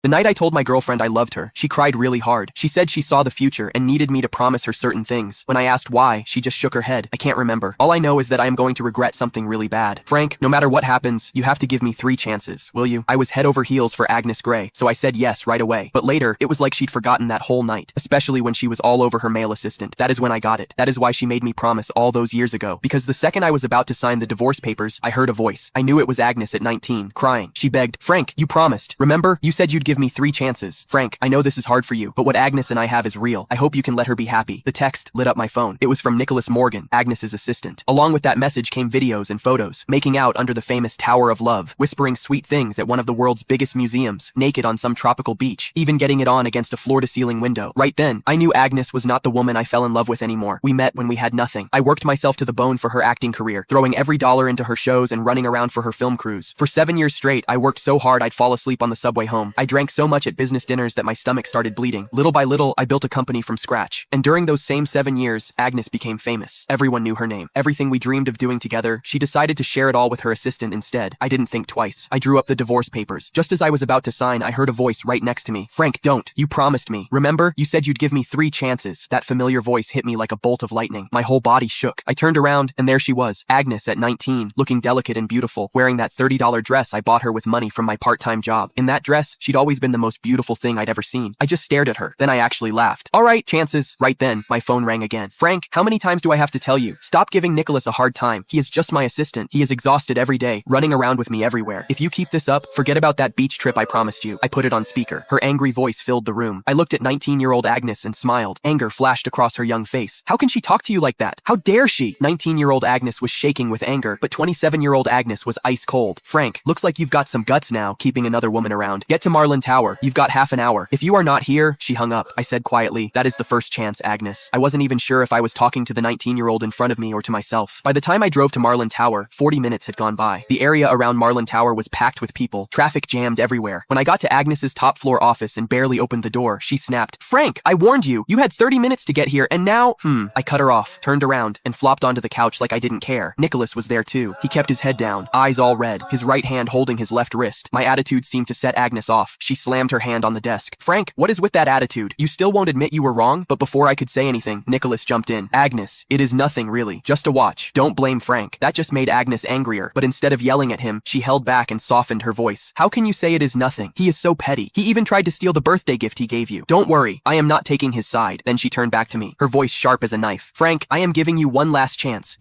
The night I told my girlfriend I loved her, she cried really hard. She said she saw the future and needed me to promise her certain things. When I asked why, she just shook her head. I can't remember. All I know is that I am going to regret something really bad. Frank, no matter what happens, you have to give me 3 chances, will you? I was head over heels for Agnes Grey, so I said yes right away. But later, it was like she'd forgotten that whole night, especially when she was all over her male assistant. That is when I got it. That is why she made me promise all those years ago. Because the second I was about to sign the divorce papers, I heard a voice. I knew it was Agnes at 19, crying. She begged, Frank, you promised. Remember? You said you'd give me 3 chances. Frank, I know this is hard for you, but what Agnes and I have is real. I hope you can let her be happy. The text lit up my phone. It was from Nicholas Morgan, Agnes's assistant. Along with that message came videos and photos, making out under the famous Tower of Love, whispering sweet things at one of the world's biggest museums, naked on some tropical beach, even getting it on against a floor-to-ceiling window. Right then, I knew Agnes was not the woman I fell in love with anymore. We met when we had nothing. I worked myself to the bone for her acting career, throwing every dollar into her shows and running around for her film crews. For 7 years straight, I worked so hard I'd fall asleep on the subway home. I drank so much at business dinners that my stomach started bleeding. Little by little, I built a company from scratch. And during those same 7 years, Agnes became famous. Everyone knew her name. Everything we dreamed of doing together, she decided to share it all with her assistant instead. I didn't think twice. I drew up the divorce papers. Just as I was about to sign, I heard a voice right next to me. Frank, don't. You promised me. Remember? You said you'd give me 3 chances. That familiar voice hit me like a bolt of lightning. My whole body shook. I turned around, and there she was. Agnes at 19, looking delicate and beautiful, wearing that $30 dress I bought her with money from my part-time job. In that dress, she'd always been the most beautiful thing I'd ever seen. I just stared at her. Then I actually laughed. All right, chances. Right then, my phone rang again. Frank, how many times do I have to tell you? Stop giving Nicholas a hard time. He is just my assistant. He is exhausted every day, running around with me everywhere. If you keep this up, forget about that beach trip I promised you. I put it on speaker. Her angry voice filled the room. I looked at 19-year-old Agnes and smiled. Anger flashed across her young face. How can she talk to you like that? How dare she? 19-year-old Agnes was shaking with anger, but 27-year-old Agnes was ice cold. Frank, looks like you've got some guts now, keeping another woman around. Get to Marlin Tower. You've got half an hour. If you are not here, she hung up. I said quietly, that is the first chance, Agnes. I wasn't even sure if I was talking to the 19-year-old in front of me or to myself. By the time I drove to Marlin Tower, 40 minutes had gone by. The area around Marlin Tower was packed with people, traffic jammed everywhere. When I got to Agnes's top floor office and barely opened the door, she snapped, Frank, I warned you. You had 30 minutes to get here, and now, I cut her off, turned around, and flopped onto the couch like I didn't care. Nicholas was there too. He kept his head down, eyes all red, his right hand holding his left wrist. My attitude seemed to set Agnes off. She slammed her hand on the desk. Frank, what is with that attitude? You still won't admit you were wrong? But before I could say anything, Nicholas jumped in. Agnes, it is nothing really. Just a watch. Don't blame Frank. That just made Agnes angrier. But instead of yelling at him, she held back and softened her voice. How can you say it is nothing? He is so petty. He even tried to steal the birthday gift he gave you. Don't worry. I am not taking his side. Then she turned back to me, her voice sharp as a knife. Frank, I am giving you one last chance.